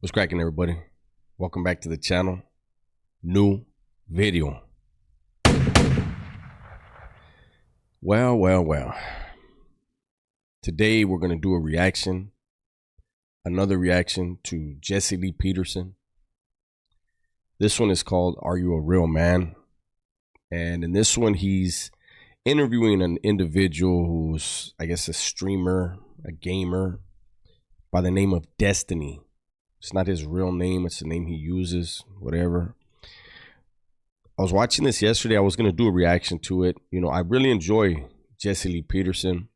What's cracking, everybody? Welcome back to the channel. New video. Well. Today we're going to do a reaction. Another reaction to Jesse Lee Peterson. This one is called Are You a Real Man? And in this one, he's interviewing an individual who's, I guess, a streamer, a gamer by the name of Destiny. It's not his real name. It's the name he uses, whatever. I was watching this yesterday. I was going to do a reaction to it. You know, I really enjoy Jesse Lee Peterson.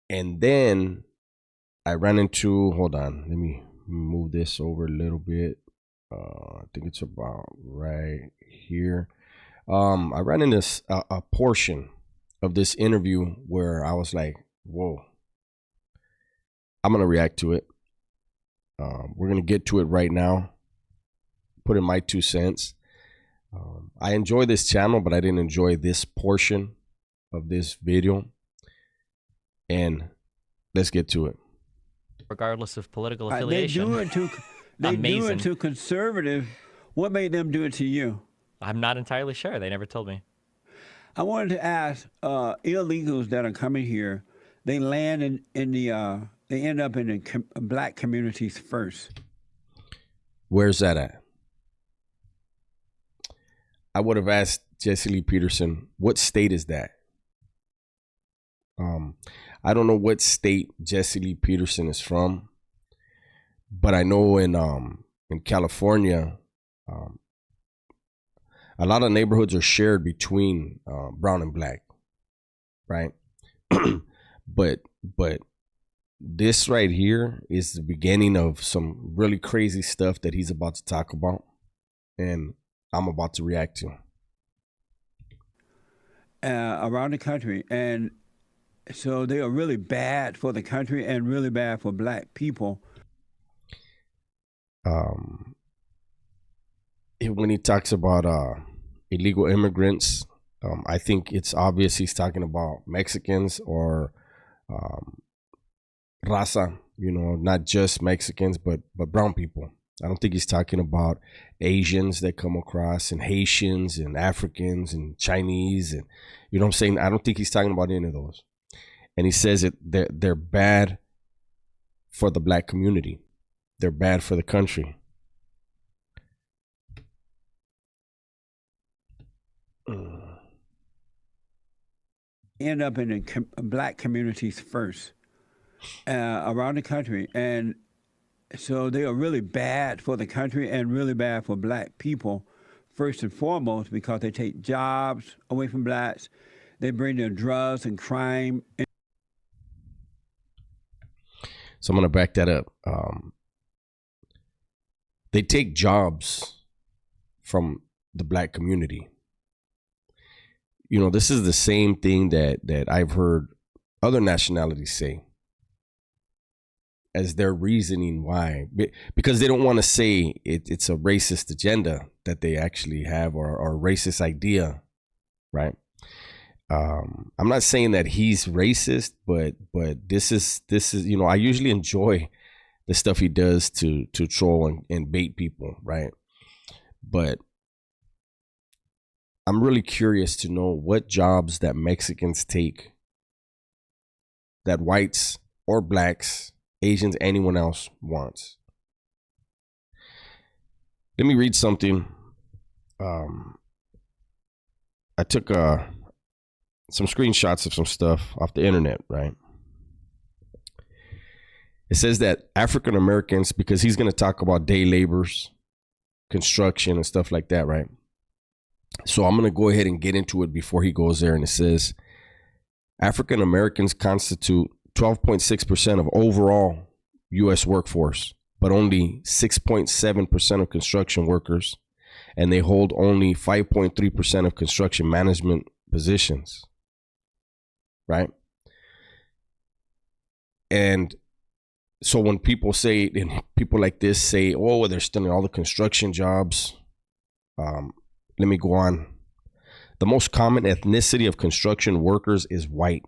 And then I ran into, hold on, let me move this over a little bit. I think it's about right here. I ran into a portion of this interview where I was like, whoa, I'm going to react to it. We're going to get to it right now. Put in my 2 cents. I enjoy this channel, but I didn't enjoy this portion of this video. And let's get to it. Regardless of political affiliation. They do it to conservative. What made them do it to you? I'm not entirely sure. They never told me. I wanted to ask illegals that are coming here. They land they end up in the black communities first. Where's that at? I would have asked Jesse Lee Peterson, what state is that? I don't know what state Jesse Lee Peterson is from, but I know in California, a lot of neighborhoods are shared between brown and black, right? but this right here is the beginning of some really crazy stuff that he's about to talk about, and I'm about to react to. Around the country, and so they are really bad for the country and really bad for black people. When he talks about illegal immigrants, I think it's obvious he's talking about Mexicans or raza, you know, not just Mexicans, but brown people. I don't think he's talking about Asians that come across, and Haitians and Africans and Chinese, and you know what I'm saying? I don't think he's talking about any of those. And he says they're bad for the black community. They're bad for the country. End up in the black communities first around the country, and so they are really bad for the country and really bad for black people first and foremost, because they take jobs away from blacks. They bring their drugs and crime. So I'm going to back that up. They take jobs from the black community. You know, this is the same thing that I've heard other nationalities say as their reasoning why, because they don't want to say it's a racist agenda that they actually have, or a racist idea, right? I'm not saying that he's racist, but this is, you know, I usually enjoy the stuff he does to troll and bait people, right? But I'm really curious to know what jobs that Mexicans take that whites or blacks, Asians, anyone else wants. Let me read something. I took some screenshots of some stuff off the internet, right? It says that African Americans, because he's going to talk about day laborers, construction and stuff like that, right? So I'm going to go ahead and get into it before he goes there. And it says African Americans constitute 12.6% of overall U.S. workforce, but only 6.7% of construction workers, and they hold only 5.3% of construction management positions, right? And so when people say, and people like this say, oh, they're stealing all the construction jobs, let me go on. The most common ethnicity of construction workers is white.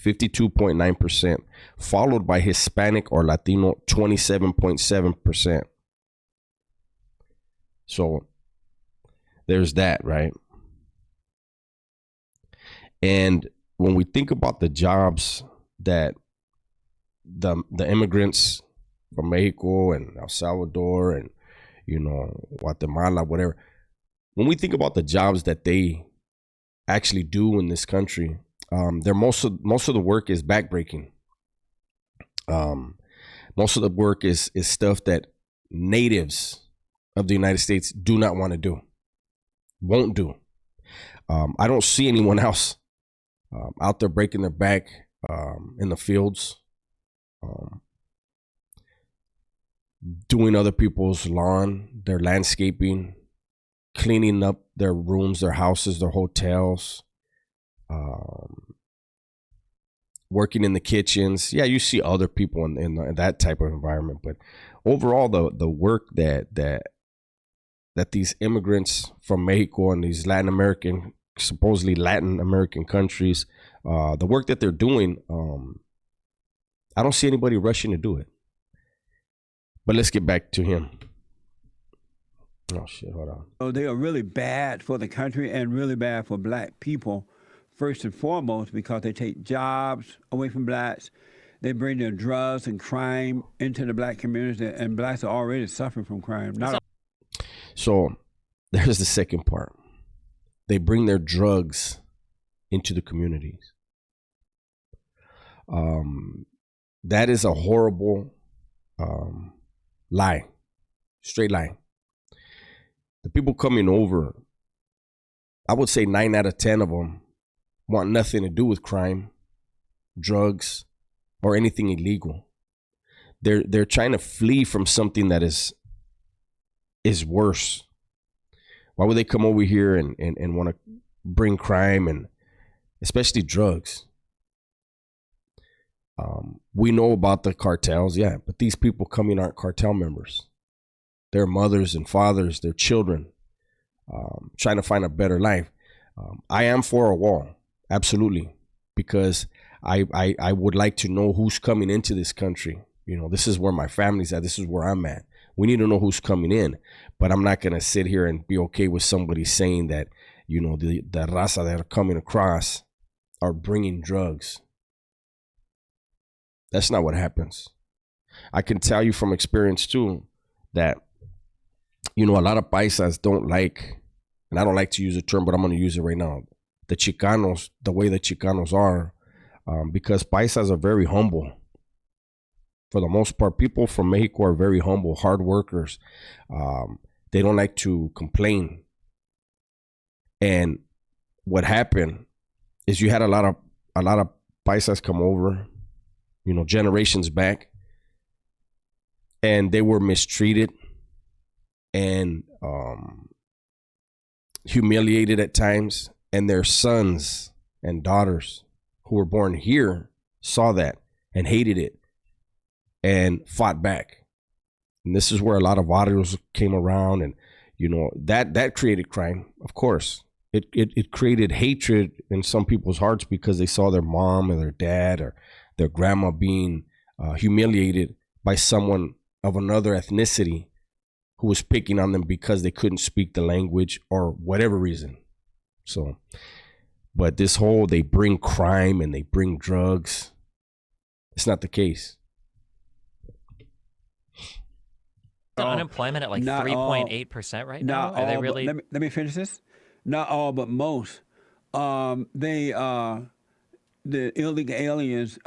52.9%, followed by Hispanic or Latino, 27.7%. So there's that, right? And when we think about the jobs that the immigrants from Mexico and El Salvador and, you know, Guatemala, whatever, when we think about the jobs that they actually do in this country, most of the work is backbreaking. Most of the work is stuff that natives of the United States do not want to do, won't do. I don't see anyone else out there breaking their back in the fields, doing other people's lawn, their landscaping, cleaning up their rooms, their houses, their hotels, working in the kitchens. Yeah, you see other people in that type of environment, but overall, the work that these immigrants from Mexico and these supposedly Latin American countries, the work that they're doing, I don't see anybody rushing to do it. But let's get back to him. Oh, shit, hold on. So they are really bad for the country and really bad for black people, first and foremost, because they take jobs away from blacks. They bring their drugs and crime into the black community, and blacks are already suffering from crime. So there's the second part. They bring their drugs into the communities. That is a horrible lie, straight lie. The people coming over, I would say 9 out of 10 of them want nothing to do with crime, drugs, or anything illegal. They're trying to flee from something that is worse. Why would they come over here and want to bring crime and especially drugs? We know about the cartels, yeah, but these people coming aren't cartel members. Their mothers and fathers, their children, trying to find a better life. I am for a wall, absolutely, because I would like to know who's coming into this country. You know, this is where my family's at. This is where I'm at. We need to know who's coming in, but I'm not going to sit here and be okay with somebody saying that, you know, the raza that are coming across are bringing drugs. That's not what happens. I can tell you from experience too that, you know, a lot of paisas don't like, and I don't like to use the term, but I'm going to use it right now, the Chicanos, the way the Chicanos are, because paisas are very humble. For the most part, people from Mexico are very humble, hard workers. They don't like to complain. And what happened is you had a lot of paisas come over, you know, generations back, and they were mistreated and humiliated at times. And their sons and daughters who were born here saw that and hated it and fought back. And this is where a lot of barrios came around, and, you know, that created crime. Of course, it created hatred in some people's hearts because they saw their mom or their dad or their grandma being humiliated by someone of another ethnicity who was picking on them because they couldn't speak the language or whatever reason. So, but this whole, they bring crime and they bring drugs, it's not the case. Unemployment at like 3.8% right now? Are they really? Let me finish this. Not all, but most. The illegal aliens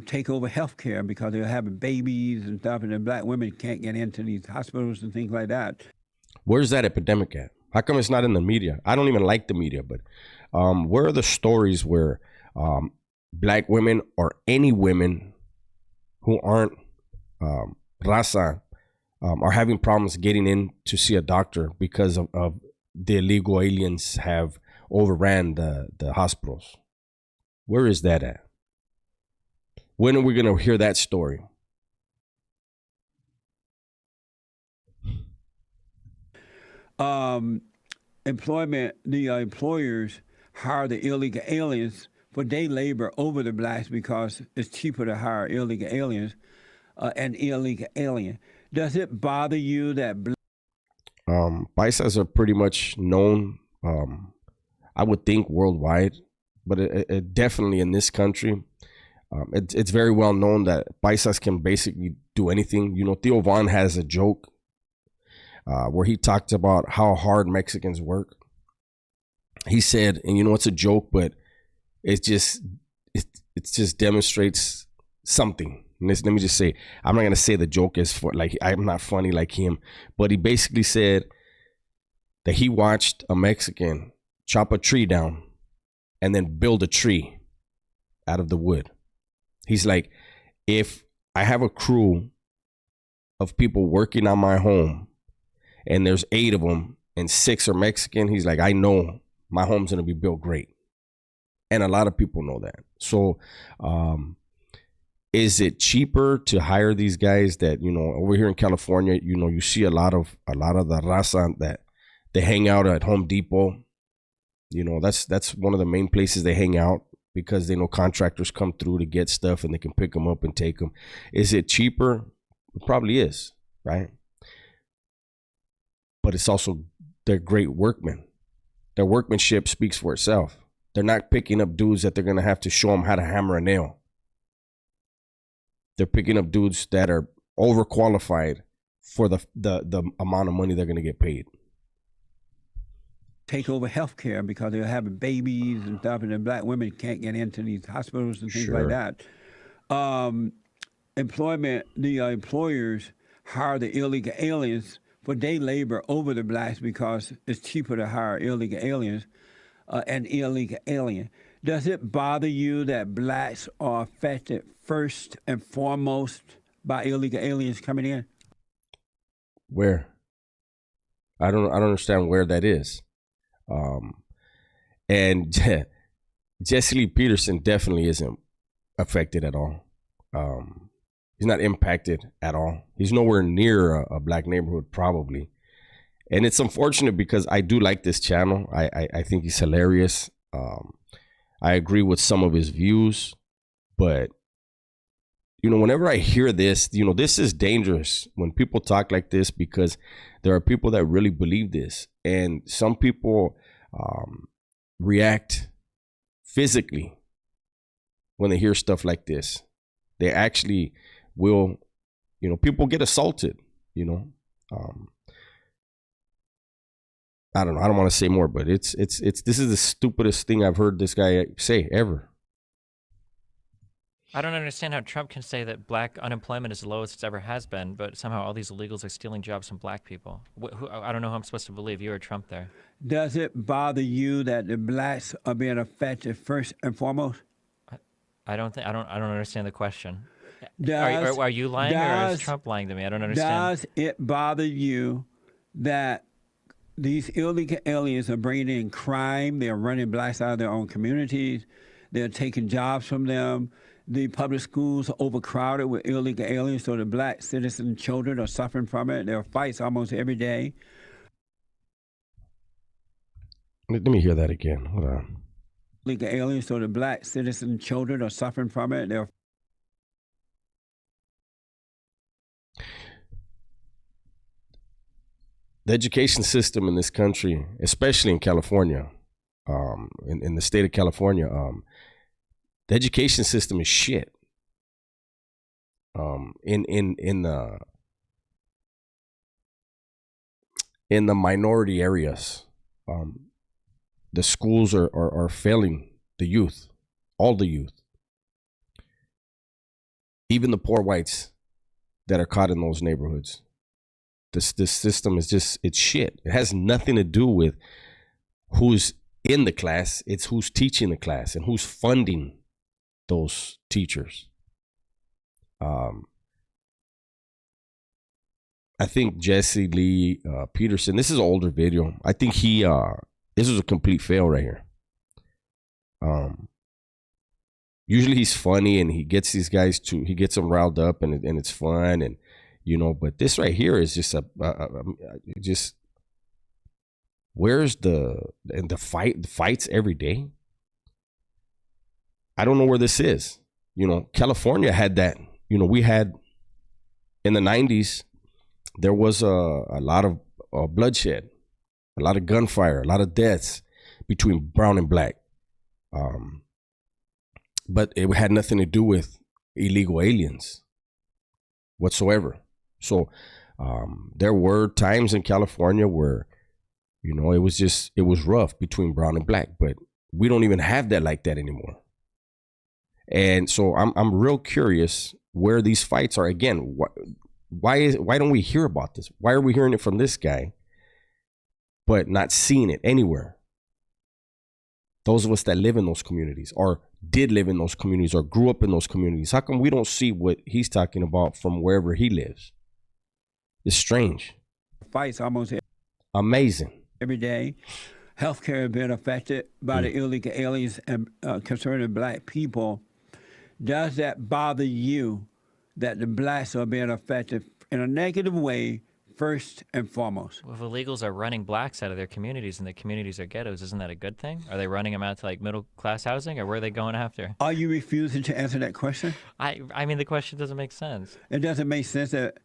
take over healthcare because they're having babies and stuff, and the black women can't get into these hospitals and things like that. Where's that epidemic at? How come it's not in the media? I don't even like the media, but where are the stories where black women or any women who aren't raza are having problems getting in to see a doctor because of the illegal aliens have overran the hospitals? Where is that at? When are we going to hear that story? Employment, the employers hire the illegal aliens for day labor over the blacks because it's cheaper to hire illegal aliens, an illegal alien. Does it bother you that paisas are pretty much known, I would think, worldwide, but it definitely in this country, it's very well known that paisas can basically do anything. You know, Theo Von has a joke where he talked about how hard Mexicans work. He said, and you know, it's a joke, but it just demonstrates something. Let me just say, I'm not gonna say the joke is for like I'm not funny like him, but he basically said that he watched a Mexican chop a tree down and then build a tree out of the wood. He's like, if I have a crew of people working on my home and there's 8 of them and 6 are Mexican, he's like, I know my home's gonna be built great. And a lot of people know that. So is it cheaper to hire these guys that, you know, over here in California, you know, you see a lot of the raza that they hang out at Home Depot. You know, that's one of the main places they hang out because they know contractors come through to get stuff and they can pick them up and take them. Is it cheaper? It probably is, right? But it's also, they're great workmen. Their workmanship speaks for itself. They're not picking up dudes that they're going to have to show them how to hammer a nail. They're picking up dudes that are overqualified for the amount of money they're going to get paid. Take over healthcare because they're having babies and stuff, and then black women can't get into these hospitals and things like that. Employers hire the illegal aliens for day labor over the blacks because it's cheaper to hire illegal aliens, an illegal alien. Does it bother you that blacks are affected first and foremost by illegal aliens coming in? Where? I don't understand where that is. And Jesse Lee Peterson definitely isn't affected at all. He's not impacted at all. He's nowhere near a black neighborhood, probably. And it's unfortunate because I do like this channel. I think he's hilarious. I agree with some of his views, but you know, whenever I hear this, you know, this is dangerous when people talk like this because there are people that really believe this, and some people react physically when they hear stuff like this. They actually will, you know, people get assaulted, you know. I don't know. I don't want to say more, but it's this is the stupidest thing I've heard this guy say ever. I don't understand how Trump can say that black unemployment is the lowest it's ever has been, but somehow all these illegals are stealing jobs from black people. I don't know who I'm supposed to believe, you or Trump there. Does it bother you that the blacks are being affected first and foremost? I don't understand the question. Are you lying or is Trump lying to me? I don't understand. Does it bother you that these illegal aliens are bringing in crime? They're running blacks out of their own communities. They're taking jobs from them. The public schools are overcrowded with illegal aliens, so the black citizen children are suffering from it. There are fights almost every day. Let me hear that again. Hold on. Illegal aliens, so the black citizen children are suffering from it. The education system in this country, especially in California, in the state of California, the education system is shit. In the minority areas, the schools are failing the youth, all the youth, even the poor whites that are caught in those neighborhoods. This system is just, it's shit. It has nothing to do with who's in the class. It's who's teaching the class and who's funding those teachers. I think Jesse Lee Peterson, this is an older video. I think this was a complete fail right here. Usually he's funny and he gets these guys he gets them riled up and it's fun, and you know, but this right here is just just where's the fights every day? I don't know where this is. You know, California had that. You know, we had in the 90s, there was a lot of bloodshed, a lot of gunfire, a lot of deaths between brown and black. But it had nothing to do with illegal aliens whatsoever. So there were times in California where, you know, it was rough between brown and black, but we don't even have that like that anymore. And so I'm real curious where these fights are. Again, why don't we hear about this? Why are we hearing it from this guy, but not seeing it anywhere? Those of us that live in those communities or did live in those communities or grew up in those communities, how come we don't see what he's talking about from wherever he lives? It's strange. Fights almost amazing every day. Healthcare has been affected by the illegal aliens and concerning black people. Does that bother you that the blacks are being affected in a negative way first and foremost? Well, if illegals are running blacks out of their communities and the communities are ghettos, isn't that a good thing? Are they running them out to like middle class housing, or where are they going after? Are you refusing to answer that question? I mean, the question doesn't make sense. It doesn't make sense, that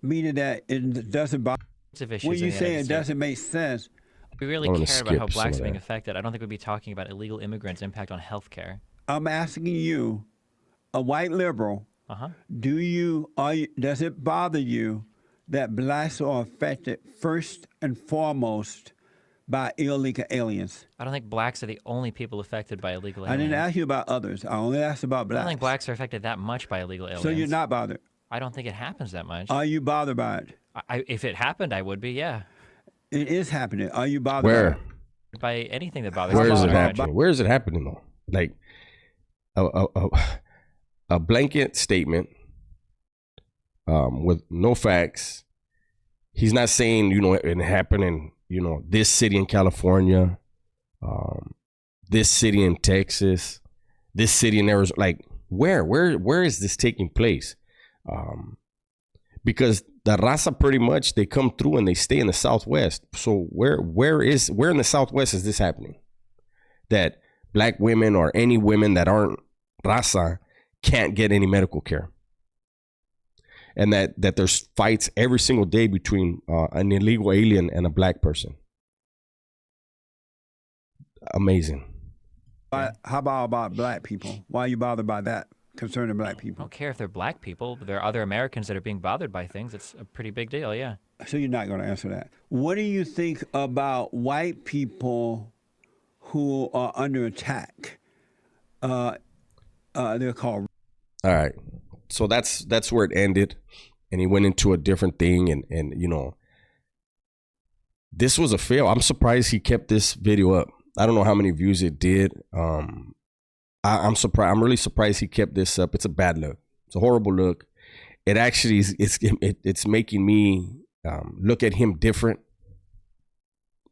meaning that it doesn't bother. When you say it doesn't make sense, we really care about how blacks are being affected. I don't think we'd be talking about illegal immigrants' impact on healthcare. I'm asking you, a white liberal, does it bother you that blacks are affected first and foremost by illegal aliens? I don't think blacks are the only people affected by illegal aliens. I didn't ask you about others. I only asked about blacks. I don't think blacks are affected that much by illegal aliens. So you're not bothered? I don't think it happens that much. Are you bothered by it? If it happened, I would be, yeah. It is happening. Are you bothered Where? By anything that bothers me? Where is it happening? Where is it happening, though? Like a blanket statement with no facts. He's not saying, you know, it happened in, you know, this city in California, this city in Texas, this city in Arizona. Like, where is this taking place? Because the raza pretty much, they come through and they stay in the Southwest. So where in the Southwest is this happening? That black women or any women that aren't raza can't get any medical care. And that there's fights every single day between an illegal alien and a black person. Amazing. How about black people? Why are you bothered by that concerning black I people? don't care if they're black people, but there are other Americans that are being bothered by things. It's a pretty big deal, yeah. So you're not going to answer that. What do you think about white people who are under attack? They're called. All right. So that's where it ended, and he went into a different thing, and you know, this was a fail. I'm surprised he kept this video up. I don't know how many views it did. I'm surprised. I'm really surprised he kept this up. It's a bad look. It's a horrible look. It actually is. It's making me look at him different.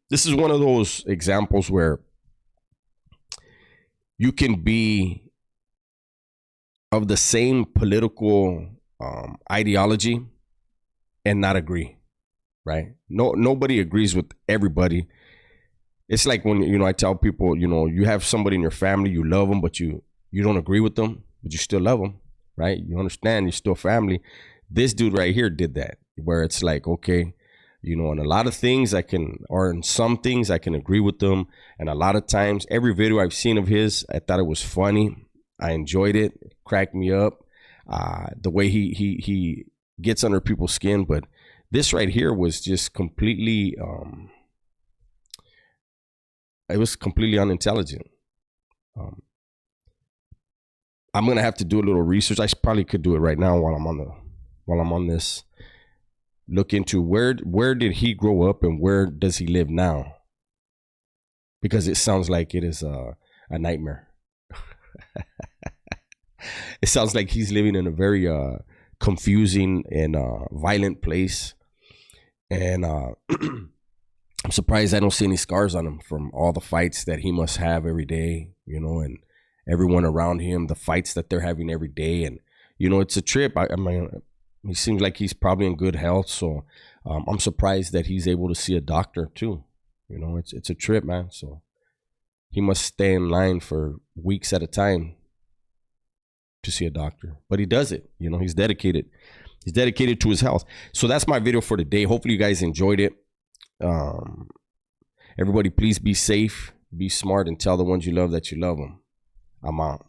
This is one of those examples where you can be of the same political ideology and not agree, right? Nobody agrees with everybody. It's like when, you know, I tell people, you know, you have somebody in your family, you love them, but you don't agree with them, but you still love them, right? You understand, you're still family. This dude right here did that, where it's like, okay, you know, in a lot of things in some things I can agree with them. And a lot of times, every video I've seen of his, I thought it was funny. I enjoyed it. It cracked me up. The way he gets under people's skin. But this right here was just completely, it was completely unintelligent. I'm gonna have to do a little research. I probably could do it right now while I'm on this. Look into where did he grow up and where does he live now? Because it sounds like it is a nightmare. It sounds like he's living in a very confusing and violent place. And I'm surprised I don't see any scars on him from all the fights that he must have every day, you know, and everyone around him, the fights that they're having every day. And, you know, it's a trip. I mean, he seems like he's probably in good health. So I'm surprised that he's able to see a doctor too. You know, it's a trip, man. So he must stay in line for weeks at a time to see a doctor, but he does it. You know, he's dedicated. He's dedicated to his health. So that's my video for today. Hopefully you guys enjoyed it. Everybody, please be safe, be smart, and tell the ones you love that you love them. I'm out.